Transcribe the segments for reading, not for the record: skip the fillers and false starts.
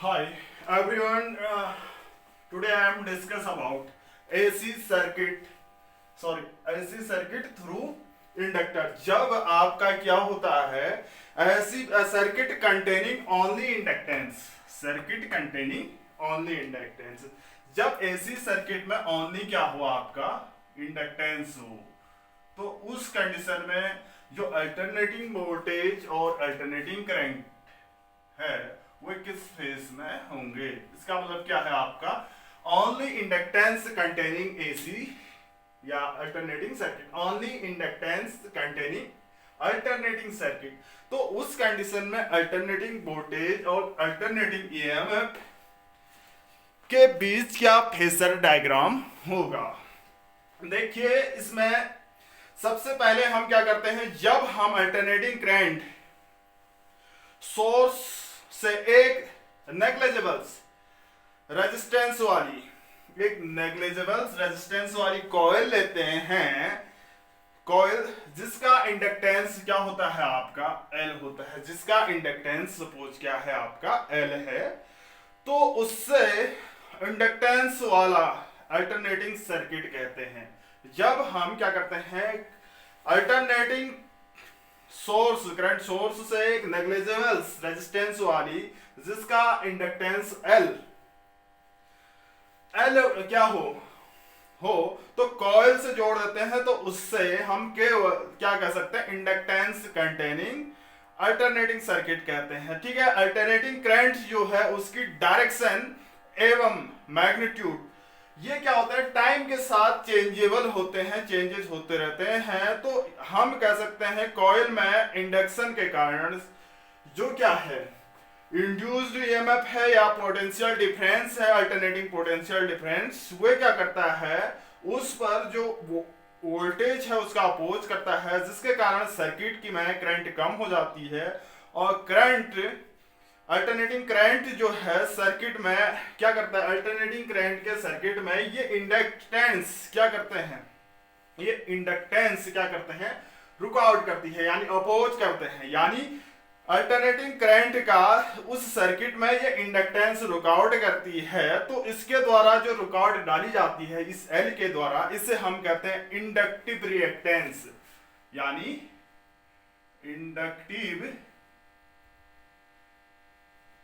Hi everyone. Today I am discuss about AC circuit. AC circuit through inductor. जब आपका क्या होता है ऐसी circuit containing only inductance. Circuit containing only inductance. जब एसी सर्किट में ओनली क्या हुआ आपका इंडक्टेंस हो तो उस कंडीशन में जो अल्टरनेटिंग वोल्टेज और अल्टरनेटिंग करंट है वो किस फेज में होंगे. इसका मतलब क्या है आपका ओनली इंडक्टेंस कंटेनिंग एसी या alternating circuit. Only inductance containing alternating circuit. तो उस कंडीशन में अल्टरनेटिंग वोल्टेज और अल्टरनेटिंग ईएमएफ के बीच क्या फेजर डायग्राम होगा. देखिए इसमें सबसे पहले हम क्या करते हैं, जब हम अल्टरनेटिंग करंट सोर्स से एक नेग्लिजिबल रेजिस्टेंस वाली कॉइल लेते हैं. कॉइल जिसका इंडक्टेंस क्या होता है आपका एल होता है. जिसका इंडक्टेंस सपोज क्या है आपका एल है. तो उससे इंडक्टेंस वाला अल्टरनेटिंग सर्किट कहते हैं. जब हम क्या करते हैं अल्टरनेटिंग सोर्स करंट सोर्स से एक नेग्लिजिबल रेजिस्टेंस वाली जिसका इंडक्टेंस एल क्या हो तो कॉइल से जोड़ देते हैं. तो उससे हम क्या कह सकते हैं इंडक्टेंस कंटेनिंग अल्टरनेटिंग सर्किट कहते हैं. ठीक है. अल्टरनेटिंग करंट जो है उसकी डायरेक्शन एवं मैग्नीट्यूड ये क्या होता है टाइम के साथ चेंजेबल होते हैं, चेंजेस होते रहते हैं. तो हम कह सकते हैं कॉइल में इंडक्शन के कारण जो क्या है इंड्यूस्ड ईएमएफ है या पोटेंशियल डिफरेंस है अल्टरनेटिंग पोटेंशियल डिफरेंस वे क्या करता है उस पर जो वोल्टेज है उसका अपोज करता है जिसके कारण सर्किट की में करंट कम हो जाती है. और करंट अल्टरनेटिंग करंट जो है सर्किट में क्या करता है अल्टरनेटिंग करंट के सर्किट में ये इंडक्टेंस क्या करते हैं ये इंडक्टेंस क्या करते हैं रुक आउट करती है यानी अपोज करते हैं. यानी अल्टरनेटिंग करंट का उस सर्किट में ये इंडक्टेंस रुकआउट करती है. तो इसके द्वारा जो रुकावट डाली जाती है इस एल के द्वारा इसे हम कहते हैं इंडक्टिव रिएक्टेंस. यानी इंडक्टिव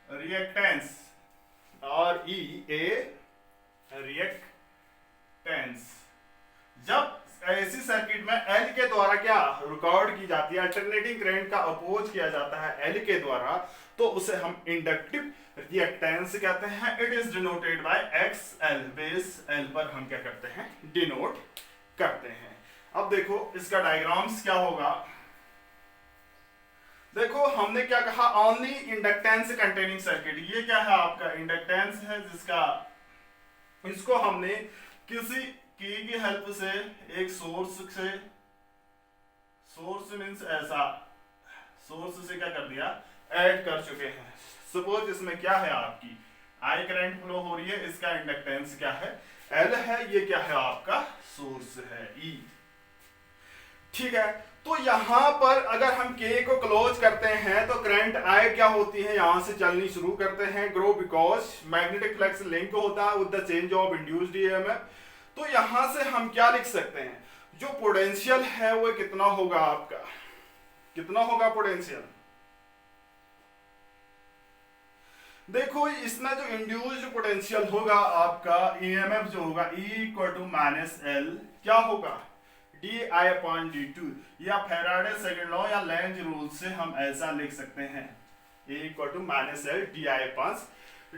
रिएक्टेंस और रिएक्टेंस. जब ऐसी सर्किट में एल के द्वारा क्या रुकावट की जाती है अल्टरनेटिंग करंट का अपोज किया जाता है एल के द्वारा तो उसे हम इंडक्टिव रिएक्टेंस कहते हैं. It is denoted by x L. Base L पर हम क्या करते हैं डिनोट करते हैं. अब देखो इसका डायग्राम्स क्या होगा. देखो हमने क्या कहा ओनली इंडक्टेंस कंटेनिंग सर्किट. ये क्या है आपका इंडक्टेंस है जिसका इसको हमने किसी की हेल्प से एक सोर्स मींस ऐसा सोर्स से क्या कर दिया ऐड कर चुके हैं. सपोज इसमें क्या है आपकी आई करंट फ्लो हो रही है. इसका इंडक्टेंस क्या है एल है. ये क्या है आपका सोर्स है ई. ठीक है. तो यहां पर अगर हम के को क्लोज करते हैं तो करंट आई क्या होती है यहां से चलनी शुरू करते हैं grow because magnetic flux link होता है with the change of induced EMF. तो यहां से हम क्या लिख सकते हैं जो पोटेंशियल है वो कितना होगा आपका कितना होगा पोटेंशियल. देखो इसमें जो इंड्यूस्ड पोटेंशियल होगा आपका ईएमएफ जो होगा E equal to minus L क्या होगा डी अपॉन डी टू. या फैराडे सेकंड लॉ या लेंज रूल से हम ऐसा लिख सकते हैं E equal to minus L d upon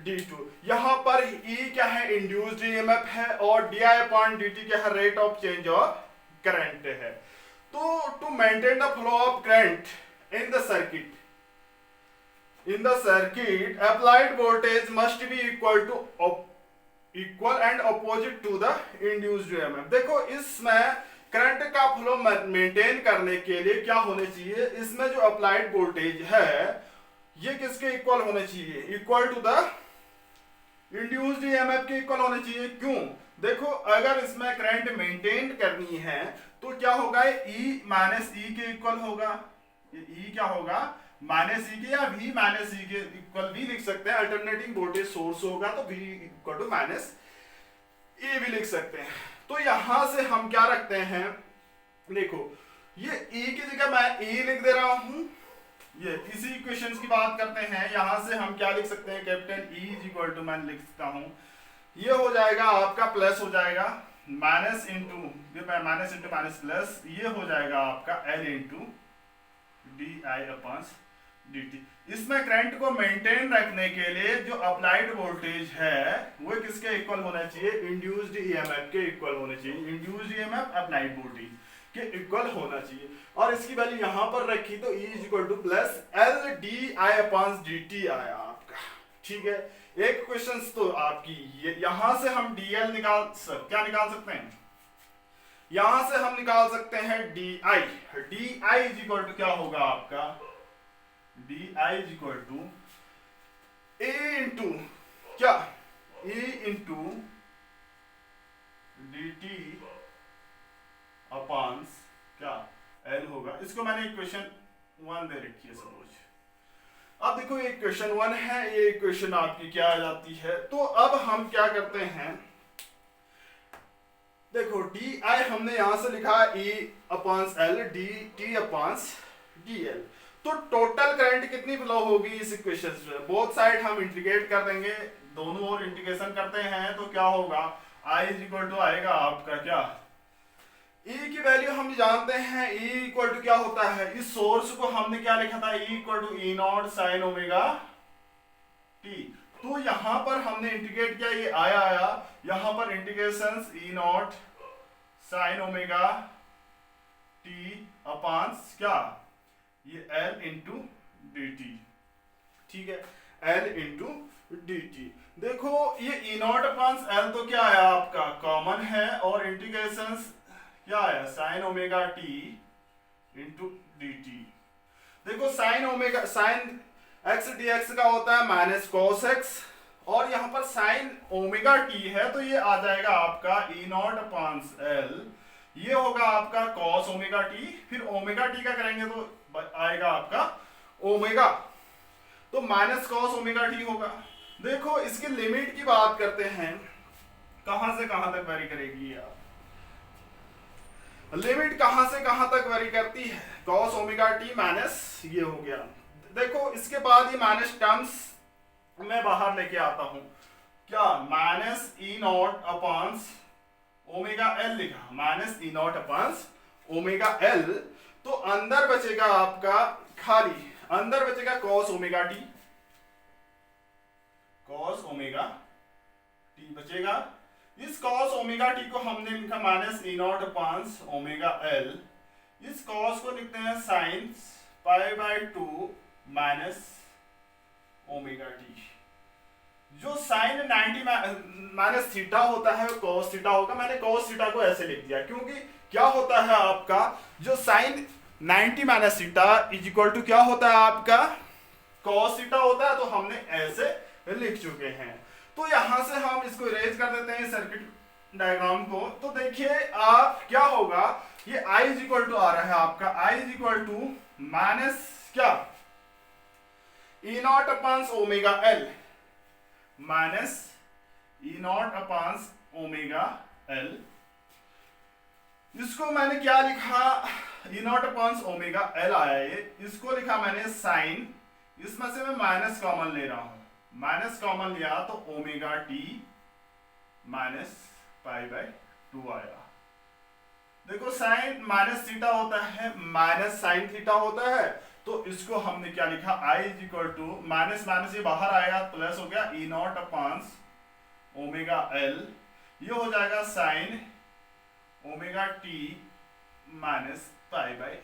d two. यहां पर E क्या है इंड्यूस्ड ईएमएफ है और डी अपॉन डी टी क्या है rate of change of current है. तो to maintain the flow of current in the circuit applied voltage must be equal and opposite to the induced EMF. देखो इसमें current का flow maintain करने के लिए क्या होने चाहिए इसमें जो अप्लाइड वोल्टेज है ये किसके इक्वल होने चाहिए equal to the induced EMF के इक्वल होने चाहिए. क्यों देखो अगर इसमें करंट मेंटेन करनी है तो क्या होगा E माइनस ई के इक्वल होगा. ये E क्या होगा माइनस ई के या v माइनस ई के इक्वल v लिख सकते हैं। अल्टरनेटिंग वोल्टेज सोर्स होगा तो v इक्वल टू माइनस ए भी लिख सकते हैं। तो यहां से हम क्या रखते हैं, देखो ये e की जगह मैं e लिख दे रहा हूं। ये इसी इक्वेशंस की बात करते हैं। यहां से हम क्या लिख सकते हैं, capital E is equal to मैं लिख सकता हूं, ये हो जाएगा आपका प्लस हो जाएगा minus into minus into minus plus, ये हो जाएगा आपका L into D I upon D T. इसमें करंट को मेंटेन रखने के लिए जो अप्लाइड वोल्टेज है वो किसके इक्वल होना चाहिए, इंड्यूस्ड ईएमएफ के इक्वल होने चाहिए। इंड्यूस्ड ईएमएफ अप्लाइड वोल्टेज के इक्वल होना चाहिए। और इसकी वैल्यू यहां पर रखी तो E is equal two plus L D I upon D T आया आपका। ठीक है, एक क्वेश्चन तो आपकी यहां से हम डीएल क्या निकाल सकते हैं, यहां से हम निकाल सकते हैं d I. D I is equal to क्या होगा आपका, d I is equal to A into क्या, A into D t upon क्या एल होगा। इसको मैंने इक्वेशन 1 दे रखी है सपोज। अब देखो ये इक्वेशन 1 है, ये इक्वेशन आपकी क्या आ जाती है। तो अब हम क्या करते हैं, देखो डी आई हमने यहां से लिखा E upon L D t upon D L. तो टोटल करंट कितनी फ्लो होगी इस इक्वेशन में, बोथ साइड हम इंटीग्रेट कर देंगे, दोनों ओर इंटीग्रेशन करते हैं तो क्या होगा, I इज इक्वल टू आएगा आपका क्या, E की वैल्यू हम जानते हैं, E इक्वल टू क्या होता है, इस सोर्स को हमने क्या लिखा था, E equal to E naught sine omega t. तो यहां पर हमने इंटीग्रेट किया, ये आया यहां पर इंटीग्रेशन ई naught sine omega T upon क्या, ये L इंटू डी टी। ठीक है, L इंटू डी टी। देखो ये ई नॉट अपॉन L तो क्या आया आपका कॉमन है, और इंटीग्रेशन क्या आया sine omega T into D T. देखो sine omega sine X D X का होता है माइनस कॉस एक्स, और यहां पर साइन ओमेगा टी है तो ये आ जाएगा आपका ई नॉट अपॉन एल, ये होगा आपका कॉस ओमेगा टी। फिर ओमेगा टी का करेंगे तो आएगा आपका ओमेगा, तो माइनस कॉस ओमेगा टी होगा। देखो इसकी लिमिट की बात करते हैं, कहां से कहां तक वेरी करेगी आप, लिमिट कहां से कहां तक वेरी करती है, कॉस ओमेगा टी माइनस ये हो गया। देखो इसके बाद ये माइनस टर्म्स मैं बाहर लेके आता हूं, क्या minus E naught upon omega L लिखा, minus E naught upon omega L. तो अंदर बचेगा आपका खाली, अंदर बचेगा cos omega T, cos omega T बचेगा। इस कॉस ओमेगा टी को हमने लिखा minus E naught upon omega L, इस कॉस को लिखते हैं sine pi by 2 minus omega T. जो साइन 90 माइनस थीटा होता है वो कॉस थीटा होगा। मैंने कॉस थीटा को ऐसे लिख दिया क्योंकि क्या होता है आपका जो sine 90 minus theta is equal to क्या होता है आपका कॉस थीटा होता है, तो हमने ऐसे लिख चुके हैं। तो यहां से हम इसको इरेज कर देते हैं सर्किट डायग्राम को। तो देखिए आप क्या होगा, ये I इज इक्वल टू आ रहा है आपका, I is equal to minus क्या E naught upon omega L, minus E naught upon omega L. इसको मैंने क्या लिखा, E naught upon omega L आया ये, इसको लिखा मैंने साइन, इसमें से मैं माइनस कॉमन ले रहा हूं, माइनस कॉमन लिया तो omega T minus pi by 2 आया। देखो साइन माइनस थीटा होता है, माइनस साइन थीटा होता है, तो इसको हमने क्या लिखा, I is equal to minus minus ये बाहर आएगा प्लस हो गया E naught upon omega L, ये हो जाएगा sine omega T minus pi by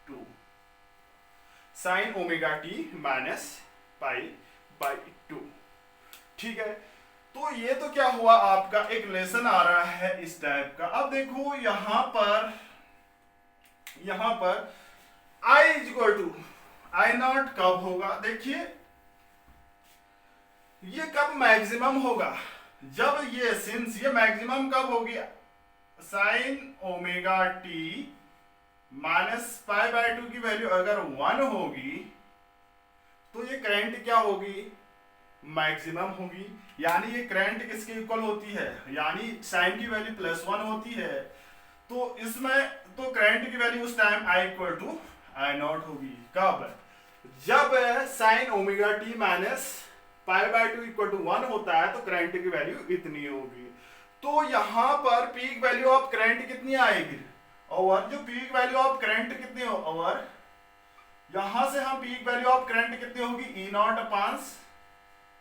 2, sine omega T minus pi by 2। ठीक है, तो ये तो क्या हुआ आपका एक लेसन आ रहा है इस टाइप का। अब देखो यहां पर I is equal to I naught कब होगा, देखिए ये कब मैक्सिमम होगा, जब ये सिंस ये मैक्सिमम कब होगी, sign omega T minus pi by 2 की वैल्यू अगर 1 होगी तो ये करंट क्या होगी, मैक्सिमम होगी। यानी ये करंट किसके इक्वल होती है, यानी साइन की वैल्यू +1 होती है, तो इसमें तो करंट की वैल्यू उस time I equal to I naught होगी। कब, जब sine omega T minus π/2 equal to 1 होता है तो करंट की वैल्यू इतनी होगी। तो यहां पर पीक वैल्यू ऑफ करंट कितनी आएगी, और जो पीक वैल्यू ऑफ करंट कितनी हो, और यहां से हम पीक वैल्यू ऑफ करंट कितनी होगी, E0 अपान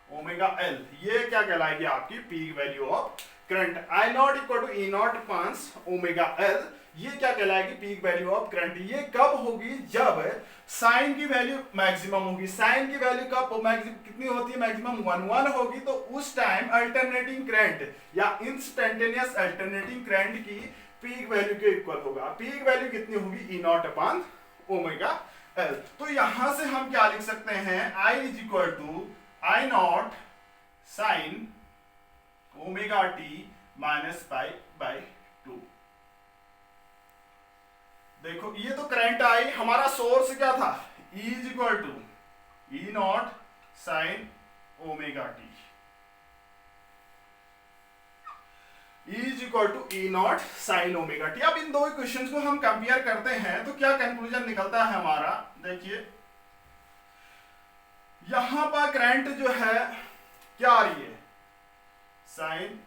ओमेगा एल, ये क्या कहलाएगी आपकी peak value of current. I0 equal to E0 upon omega L, ये क्या कहलाएगी पीक वैल्यू ऑफ करंट। ये कब होगी, जब साइन की वैल्यू मैक्सिमम होगी। साइन की वैल्यू कब कितनी होती है, मैक्सिमम 1 होगी, तो उस टाइम अल्टरनेटिंग करंट या इंस्टेंटेनियस अल्टरनेटिंग करंट की पीक वैल्यू के इक्वल होगा। पीक वैल्यू कितनी होगी, E0 अपान ओमेगा एल। तो यहां से हम क्या लिख सकते हैं, I is equal to I0 sine omega T minus π/2। देखो ये तो करंट आई, हमारा सोर्स क्या था, E is equal to E0 sine omega t, E is equal to E0 sine omega t. अब इन दो इक्वेशंस को हम कंपेयर करते हैं तो क्या कंक्लूजन निकलता है हमारा, देखिए यहां पर करंट जो है क्या आ रही है, साइन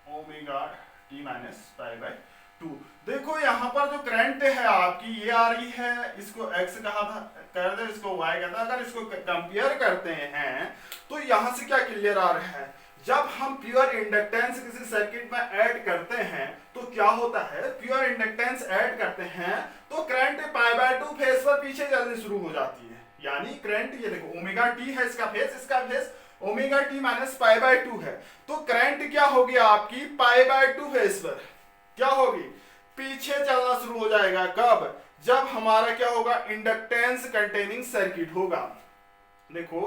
ओमेगा टी माइनस π/2। देखो यहां पर जो करंट है आपकी ये आ रही है, इसको x कहा था, कर दे इसको y कहता है। अगर इसको कंपेयर करते हैं तो यहां से क्या क्लियर आ रहा है, जब हम प्योर इंडक्टेंस किसी सर्किट में ऐड करते हैं तो क्या होता है, प्योर इंडक्टेंस ऐड करते हैं तो करंट π/2 फेज पर पीछे चलनी शुरू हो जाती है। यानी करंट ये देखो ओमेगा टी है इसका फेज ओमेगा टी माइनस π/2 है, तो करंट क्या होगी आपकी π/2 फेज पर क्या होगी, पीछे चलना शुरू हो जाएगा। कब, जब हमारा क्या होगा, इंडक्टेंस कंटेनिंग सर्किट होगा। देखो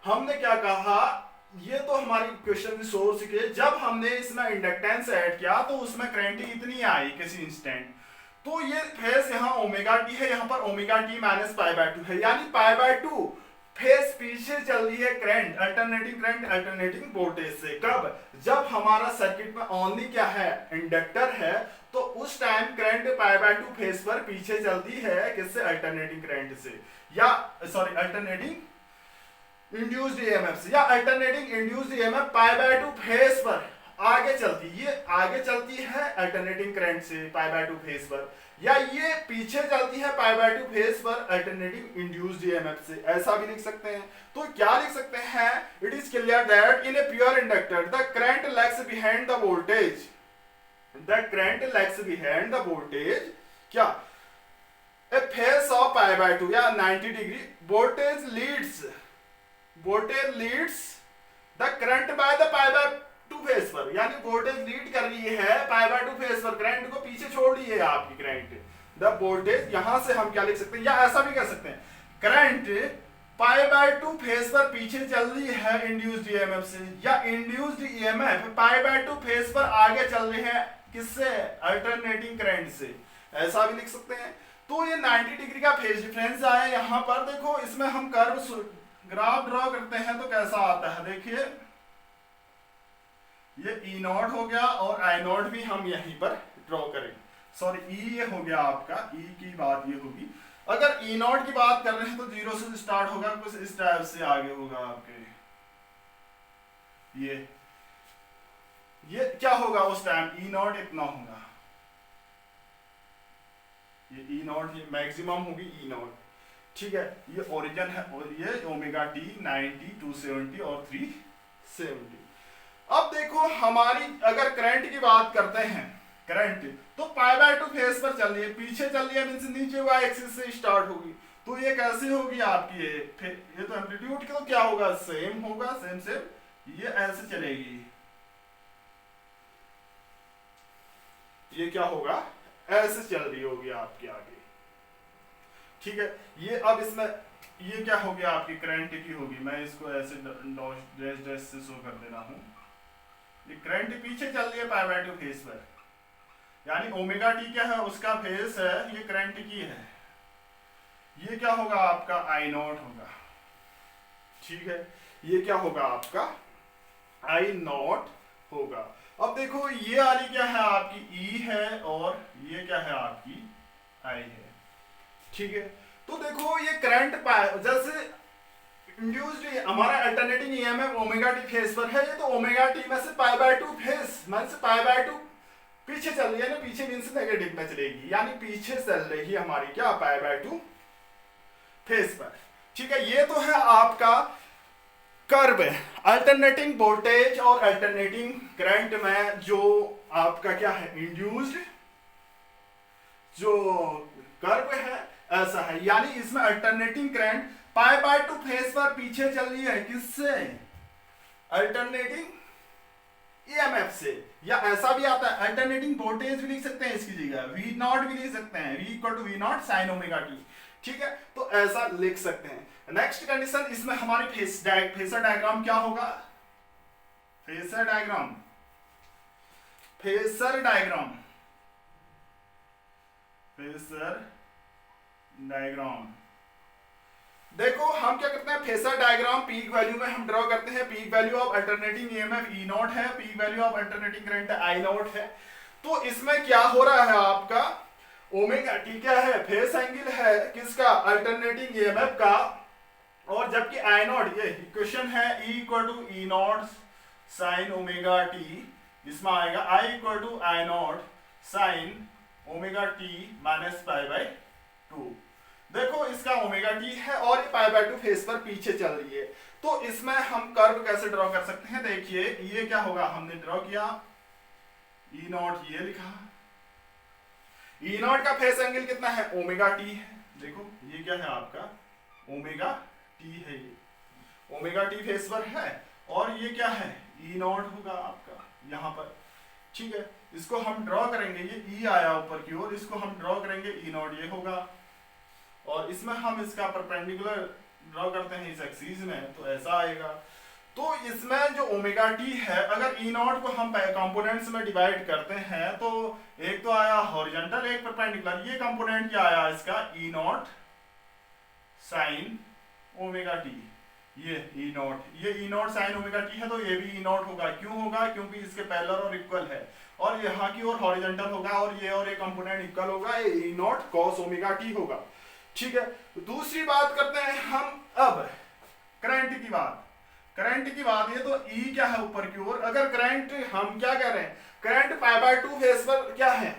हमने क्या कहा, ये तो हमारी इक्वेशन सोर्स के, जब हमने इसमें इंडक्टेंस ऐड किया तो उसमें करंट इतनी आई किसी इंस्टेंट, तो ये फेज यहाँ ओमेगा टी है, यहाँ पर ओमेगा टी माइनस π/2 है, यानी π/2 फेज पीछे चल रही है करंट, अल्टरनेटिंग वोल्टेज से। कब, जब हमारा सर्किट में ओनली क्या है, इंडक्टर है, तो उस टाइम करंट π/2 फेज पर पीछे चलती है किससे, अल्टरनेटिंग करंट से, या सॉरी अल्टरनेटिंग इंड्यूस्ड ईएमएफ से, या अल्टरनेटिंग इंड्यूस्ड ईएमएफ π/2 फेज पर आगे चलती, ये आगे चलती है अल्टरनेटिंग करंट से π/2 फेज पर, या ये पीछे चलती है π/2 फेज पर अल्टरनेटिंग इंड्यूस्ड ईएमएफ से, ऐसा भी लिख सकते हैं। तो क्या लिख सकते हैं, it is clear that in a pure inductor the current lags behind the voltage, the current lags behind the voltage क्या, ए फेज ऑफ π/2 या 90 degree, voltage leads the current by the π/2 phase पर, यानी voltage lead कर रही है π/2 phase पर, current को पीछे छोड़ रही है आपकी करंट, द वोल्टेज। यहां से हम क्या लिख सकते हैं, या ऐसा भी कह सकते हैं, करंट π/2 फेज पर पीछे चल रही है इंड्यूस्ड ईएमएफ से, या इंड्यूस्ड ईएमएफ π/2 फेज पर आगे चल रही है किससे, अल्टरनेटिंग करंट से, ऐसा भी लिख सकते हैं। तो ये 90 डिग्री का फेज डिफरेंस आया यहां पर। देखो इसमें हम कर्व ग्राफ ड्रॉ करते हैं तो कैसा आता है, देखिए ये E0 हो गया और I0 भी हम यहीं पर ड्रॉ करेंगे, सॉरी E ये हो गया आपका, E की बात ये होगी। अगर E0 की बात कर रहे हैं तो 0 से स्टार्ट होगा, कुछ इस टाइप से आगे होगा आपके, ये क्या होगा उस टाइम, E0 इतना होगा, ये E0 ये मैक्सिमम होगी E0, ठीक है। ये ओरिजिन है और ये ओमेगा टी 90, 270 और 370। अब देखो हमारी अगर करंट की बात करते हैं, करंट तो π/2 फेज पर चल रही है, पीछे चल रही है, मींस नीचे वाई एक्सिस से स्टार्ट होगी, तो ये कैसे होगी आपकी, ये तो एम्पलीट्यूड की तो क्या होगा, सेम होगा, सेम ये ऐसे चलेगी, ये क्या होगा, ऐसे चल रही होगी आपके आगे, ठीक है। ये अब इसमें ये क्या हो गया आपकी करंट की होगी, मैं इसको ऐसे डैश से शो कर दे रहा हूं, ये करंट पीछे चल रही है π/2 फेज पर, यानी ओमेगा टी क्या है, उसका फेज है, ये करंट की है, ये क्या होगा आपका I0 होगा, ठीक है, ये क्या होगा आपका आई नॉट होगा। अब देखो ये वाली क्या है आपकी ई है और ये क्या है आपकी आई है, ठीक है। तो देखो ये करंट जैसे इंड्यूस्ड हमारा alternating EMF omega T phase पर है, ये तो ओमेगा टी में से पाई बाय 2 फेज में से पाई बाय 2 पीछे चल रही है ना, पीछे मींस नेगेटिव में चलेगी, यानी पीछे चल रही है हमारी क्या पाई बाय 2 फेज पर, ठीक है। ये तो है आपका कर्व अल्टरनेटिंग वोल्टेज और अल्टरनेटिंग करंट में जो आपका क्या है इंड्यूस्ड जो कर्व है ऐसा है, यानी इसमें alternating current pi by 2 phase पर पीछे चल रही है किससे, अल्टरनेटिंग ईएमएफ से, या ऐसा भी आता है अल्टरनेटिंग वोल्टेज भी लिख सकते हैं इसकी जगह, वी नॉट भी लिख सकते हैं, V equal to V naught sine omega t, ठीक है। तो ऐसा लिख सकते हैं। नेक्स्ट कंडीशन, इसमें हमारी फेसर डायग्राम क्या होगा, phasor diagram, phasor diagram, phasor diagram. देखो हम क्या करते हैं, फेसर डायग्राम पीक वैल्यू में हम ड्रॉ करते हैं, peak value of alternating EMF E naught है, peak value of alternating current I naught है। तो इसमें क्या हो रहा है आपका ओमेगा टी क्या है, फेस एंगल है किसका, अल्टरनेटिंग ईएमएफ का, और जबकि आई नॉट ये इक्वेशन है E equal to E naught sine omega T, इसमें आएगा I equal to I naught sine omega T minus pi by 2। देखो इसका ओमेगा टी है और ये पाई बाय 2 फेस पर पीछे चल रही है, तो इसमें हम कर्व कैसे ड्रॉ कर सकते हैं, देखिए ये क्या होगा, हमने ड्रॉ किया ई नॉट, ये लिखा ई नॉट का फेस एंगल कितना है ओमेगा टी है, देखो ये क्या है आपका ओमेगा टी है, ये ओमेगा टी फेस पर है, और ये क्या है ई नॉट होगा आपका यहाँ पर, ठीक है। इसको हम ड्रॉ करेंगे, ये ई आया ऊपर की ओर, इसको हम ड्रॉ करेंगे ई नॉट ये होगा, और इसमें हम इसका परपेंडिकुलर ड्रॉ करते हैं इस एक्सिस में, तो ऐसा आएगा। तो इसमें जो ओमेगा टी है, अगर ई नॉट को हम कंपोनेंट्स में डिवाइड करते हैं तो एक तो आया हॉरिजॉन्टल एक परपेंडिकुलर, ये कंपोनेंट क्या आया इसका ई नॉट साइन ओमेगा टी, ये ई नॉट, ये ई नॉट साइन ओमेगा टी है, तो ये भी ई नॉट होगा, क्यों होगा, क्योंकि इसके पैरेलल और इक्वल है, और यहाँ की ओर हॉरिजॉन्टल होगा, और ये कंपोनेंट इक्वल होगा, ये ई नॉट कॉस ओमेगा टी होगा, ठीक है। दूसरी बात करते हैं हम अब करंट की बात, करंट की बात, ये तो ई क्या है ऊपर की ओर, अगर करंट हम क्या कह रहे हैं, करंट पाई बाय 2 फेस पर क्या है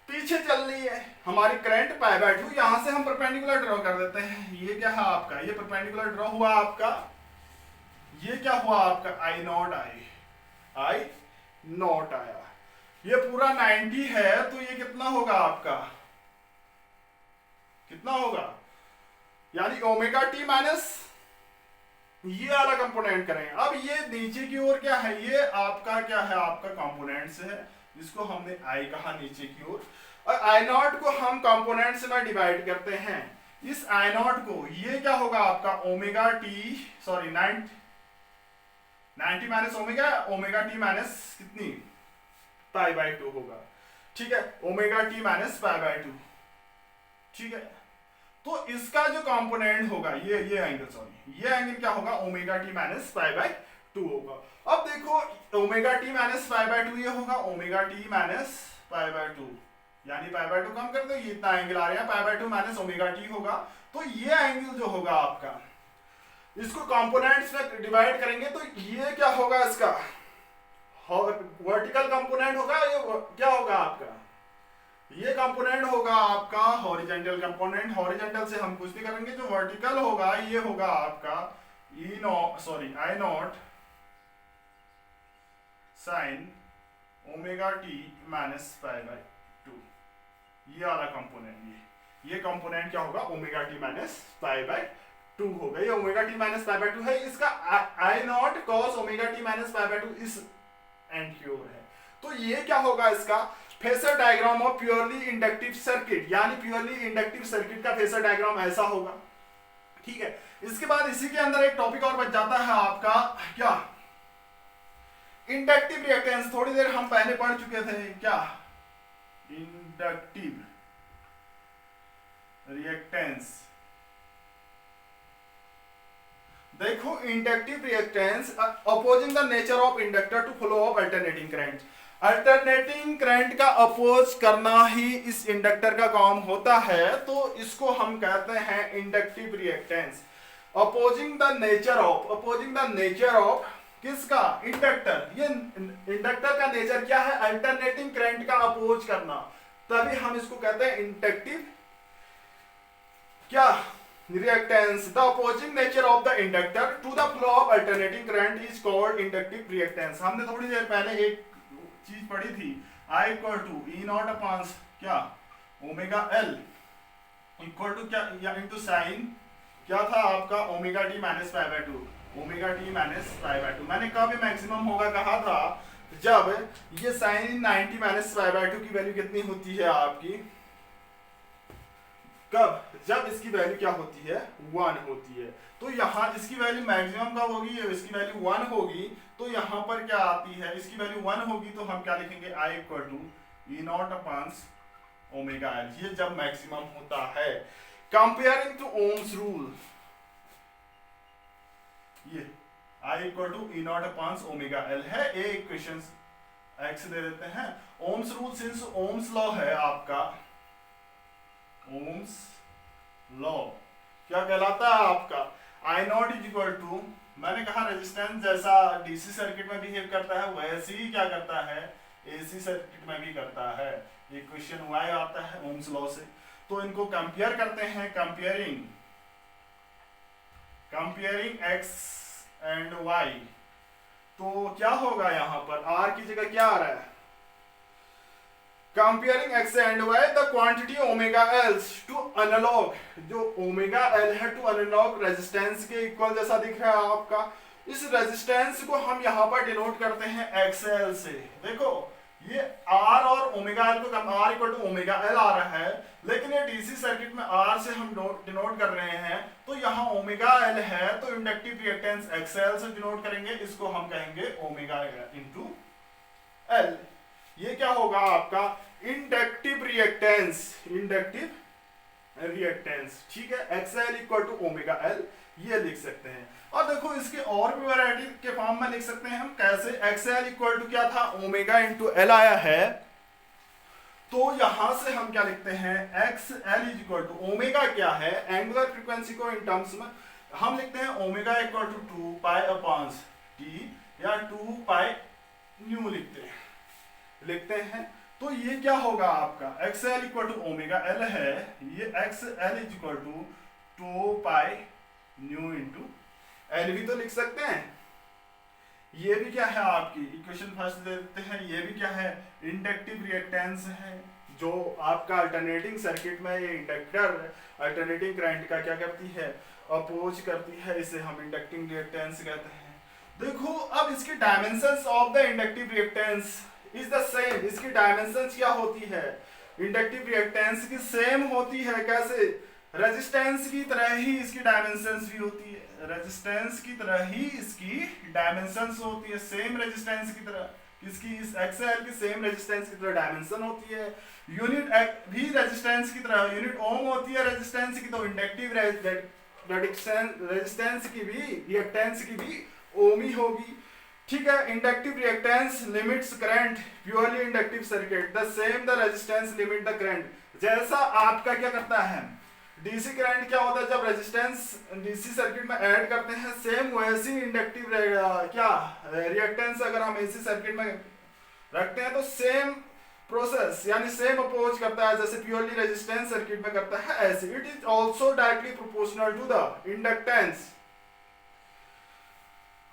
पीछे चल रही है हमारी करंट पाई बाय 2, यहां से हम परपेंडिकुलर ड्रॉ कर देते हैं, ये क्या है आपका, ये परपेंडिकुलर ड्रॉ हुआ आपका, ये क्या हुआ आपका आई नॉट आई नॉट आया, ये पूरा 90 है, तो ये कितना होगा आपका, कितना होगा, यानी ओमेगा टी माइनस ये वाला कंपोनेंट करें। अब ये नीचे की ओर क्या है, ये आपका क्या है, आपका कंपोनेंट्स है, जिसको हमने आई कहा नीचे की ओर, और आई नॉट को हम कंपोनेंट्स में डिवाइड करते हैं, इस आई नॉट को, ये क्या होगा आपका omega T, sorry 90 minus omega, omega T minus कितनी पाई बाय 2 होगा, ठीक है, omega T minus pi by 2, ठीक है। तो इसका जो कंपोनेंट होगा ये एंगल, सॉरी ये एंगल क्या होगा omega T minus pi by 2 होगा। अब देखो omega T minus pi by 2 ये होगा omega T minus pi by 2, यानी पाई बाय 2 कम कर दो, ये इतना एंगल आ रहा है, पाई बाय 2 माइनस ओमेगा टी होगा, तो ये एंगल जो होगा आपका, इसको कंपोनेंट्स में डिवाइड करेंगे तो ये क्या होगा, इसका वर्टिकल कंपोनेंट होगा, ये क्या होगा आपका, ये कंपोनेंट होगा आपका हॉरिजॉन्टल कंपोनेंट, हॉरिजॉन्टल से हम कुछ भी करेंगे, जो वर्टिकल होगा ये होगा आपका E naught, sorry I naught sine omega T minus pi by 2, ये वाला कंपोनेंट, ये कंपोनेंट क्या होगा omega T minus pi by 2 होगा, ये omega T minus pi by 2 है, इसका I naught cos omega T minus pi by 2 इस एंड की ओर है। तो ये क्या होगा इसका phasor diagram of purely inductive circuit, यानी प्योरली इंडक्टिव सर्किट का फेसर डायग्राम ऐसा होगा, ठीक है। इसके बाद इसी के अंदर एक टॉपिक और बच जाता है आपका क्या, इंडक्टिव रिएक्टेंस, थोड़ी देर हम पहले पढ़ चुके थे, क्या इंडक्टिव रिएक्टेंस, देखो inductive reactance opposing the nature of inductor to flow of alternating current. Alternating current का अपोज करना ही इस इंडक्टर का काम होता है, तो इसको हम कहते हैं inductive reactance. Opposing the nature of किसका? इंडक्टर। ये इंडक्टर का नेचर क्या है? अल्टरनेटिंग करंट का अपोज करना, तभी हम इसको कहते हैं इंडक्टिव क्या? Reactance. The opposing nature of the inductor to the flow of alternating current is called inductive reactance. हमने थोड़ी देर पहले एक चीज पढ़ी थी, I equal to E naught upon क्या? ओमेगा एल इक्वल टू क्या या इनटू साइन क्या था आपका? Omega T minus pi by two. Omega T minus pi by two मैंने कब मैक्सिमम होगा कहा था? जब ये sine 90 minus pi by to की वैल्यू कितनी होती है आपकी? कब? जब इसकी वैल्यू क्या होती है? 1 होती है। तो यहाँ इसकी वैल्यू मैक्सिमम कब होगी? इसकी वैल्यू 1 होगी, तो यहाँ पर क्या आती है? इसकी वैल्यू 1 होगी, तो हम क्या लिखेंगे? I equal to E naught upon omega L. ये जब मैक्सिमम होता है। कंपेयरिंग टू ओम्स रूल, ये I equal to E naught upon omega L है। एक इक्वेशन x दे देते हैं। Ohm's rule, since Ohm's law है आपका, ओम्स लॉ क्या कहलाता है आपका? I naught is equal to, मैंने कहा रेजिस्टेंस जैसा डीसी सर्किट में बिहेव करता है वैसे ही क्या करता है? एसी सर्किट में भी करता है। इक्वेशन y आता है ओम्स लॉ से। तो इनको कंपेयर करते हैं, कंपेयरिंग x एंड y। तो क्या होगा यहाँ पर? r की जगह क्या आ रहा है? Comparing x and y, the quantity omega L to analog, जो ओमेगा एल है टू एनालॉग रेजिस्टेंस के इक्वल जैसा दिख रहा है आपका। इस रेजिस्टेंस को हम यहाँ पर डिनोट करते हैं XL से। देखो ये R और ओमेगा एल को R equal to omega L आ रहा है, लेकिन ये डीसी सर्किट में R से हम डिनोट कर रहे हैं, तो यहाँ ओमेगा एल है, तो इंडक्टिव रिएक्टेंस XL से डिनोट करेंगे। इसको हम कहेंगे ओमेगा इंटू एल। ये क्या होगा आपका? इंडक्टिव रिएक्टेंस, ठीक है। XL equal to omega L, ये लिख सकते हैं। और देखो इसके और भी वैरायटी के फॉर्म में लिख सकते हैं हम। कैसे? XL इक्वल टू क्या था? ओमेगा इंटू एल आया है, तो यहां से हम क्या लिखते हैं? XL is equal to omega क्या है? एंगुलर फ्रीक्वेंसी को इन टर्म्स में हम लिखते हैं omega equal to 2 pi upon T या 2 पाई न्यू लिखते हैं। तो ये क्या होगा आपका? XL equal to omega L है, ये XL is equal to 2 pi nu into L भी तो लिख सकते हैं। ये भी क्या है आपकी? इक्वेशन फर्स्ट दे देते हैं। ये भी क्या है? इंडक्टिव रिएक्टेंस है, जो आपका अल्टरनेटिंग सर्किट में ये इंडक्टर अल्टरनेटिंग करंट का क्या करती है? अपोज करती है। इसे हम इंडक्टिंग रिएक्टेंस कहते हैं। देखो अब इसकी dimensions of the inductive reactance is the same. इसकी डायमेंशंस क्या होती है? इंडक्टिव रिएक्टेंस की सेम होती है। कैसे? रेजिस्टेंस की तरह ही इसकी डायमेंशंस भी होती है। रेजिस्टेंस की तरह ही इसकी डायमेंशंस होती है। सेम रेजिस्टेंस की तरह किसकी? इस XL की सेम रेजिस्टेंस की तरह डायमेंशन होती है। यूनिट भी रेजिस्टेंस की तरह यूनिट ओम होती है रेजिस्टेंस की, तो इंडक्टिव रेजिस्टेंस की भी रिएक्टेंस की भी ओम ही होगी। ठीक है। Inductive reactance limits current purely inductive circuit the same the resistance limit the current. जैसा आपका क्या करता है? डीसी करंट क्या होता है? जब रेजिस्टेंस डीसी सर्किट में ऐड करते हैं, सेम वैसी इंडक्टिव क्या रिएक्टेंस अगर हम एसी सर्किट में रखते हैं तो सेम प्रोसेस यानी सेम अप्रोच करता है जैसे प्योरली रेजिस्टेंस सर्किट में करता है, ऐसे it is also directly proportional to the inductance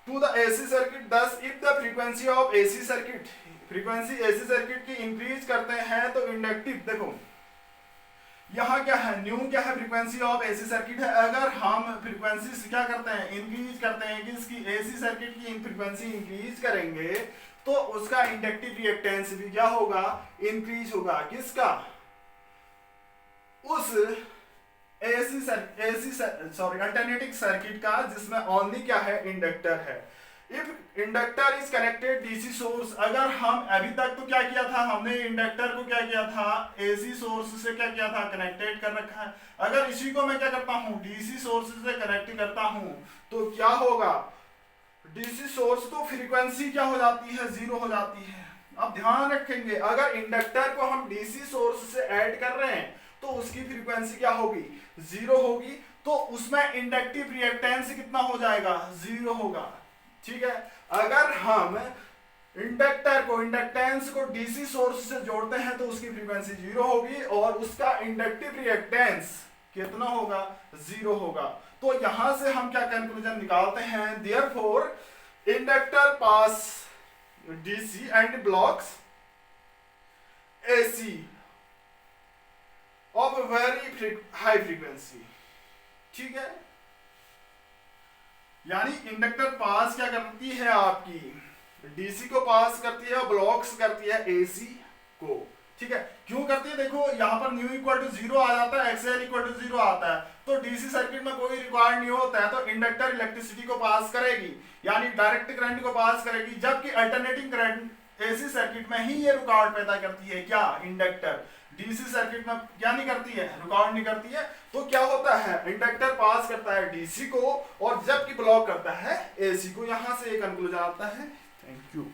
to the AC circuit. Thus, if the frequency of AC circuit, frequency AC circuit की इंक्रीज करते हैं तो इंडक्टिव, देखो यहाँ क्या है? न्यू क्या है? फ्रीक्वेंसी ऑफ एसी सर्किट है। अगर हम फ्रीक्वेंसी क्या करते हैं? इंक्रीज करते हैं कि इसकी एसी सर्किट की फ्रीक्वेंसी इंक्रीज करेंगे तो उसका इंडक्टिव रिएक्टेंस भी क्या होगा? इंक्रीज होगा। किसका? उस अल्टरनेटिंग सर्किट का जिसमें ओनली क्या है? इंडक्टर है। If inductor is connected DC source, अगर हम अभी तक तो क्या किया था, हमने इंडक्टर को क्या किया था, एसी सोर्स से क्या किया था, कनेक्टेड कर रखा है। अगर इसी को मैं क्या करता हूं, डीसी सोर्स से कनेक्ट करता हूं, तो क्या होगा, डीसी सोर्स तो फ्रीक्वेंसी क्या हो जाती है, जीरो हो जाती है। अब ध्यान रखेंगे, अगर इंडक्टर को हम डीसी सोर्स से ऐड कर रहे हैं तो उसकी फ्रीक्वेंसी क्या होगी, जीरो होगी, तो उसमें इंडक्टिव रिएक्टेंस कितना हो जाएगा, जीरो होगा। ठीक है, अगर हम इंडक्टर को, इंडक्टेंस को डीसी सोर्स से जोड़ते हैं तो उसकी फ्रीक्वेंसी जीरो होगी और उसका इंडक्टिव रिएक्टेंस कितना होगा, जीरो होगा। तो यहां से हम क्या कंक्लूजन निकालते हैं, therefore inductor pass DC and blocks AC of very high frequency. ठीक है, यानी इंडक्टर पास क्या करती है, आपकी डीसी को पास करती है, ब्लॉक्स करती है एसी को। ठीक है, क्यों करती है, देखो यहां पर न्यू इक्वल टू जीरो आ जाता है, एक्सएल इक्वल टू जीरो आता है, तो डीसी सर्किट में कोई रिक्वायर्ड नहीं होता है, तो इंडक्टर इलेक्ट्रिसिटी को पास करेगी, यानी डायरेक्ट करंट को पास करेगी, जबकि अल्टरनेटिंग करंट एसी सर्किट में ही ये रुकावट पैदा करती है, क्या, इंडक्टर। डीसी सर्किट में क्या नहीं करती है, रुकावट नहीं करती है। तो क्या होता है, इंडक्टर पास करता है डीसी को और जबकि ब्लॉक करता है एसी को। यहां से एक कंक्लूजन आता है। Thank you.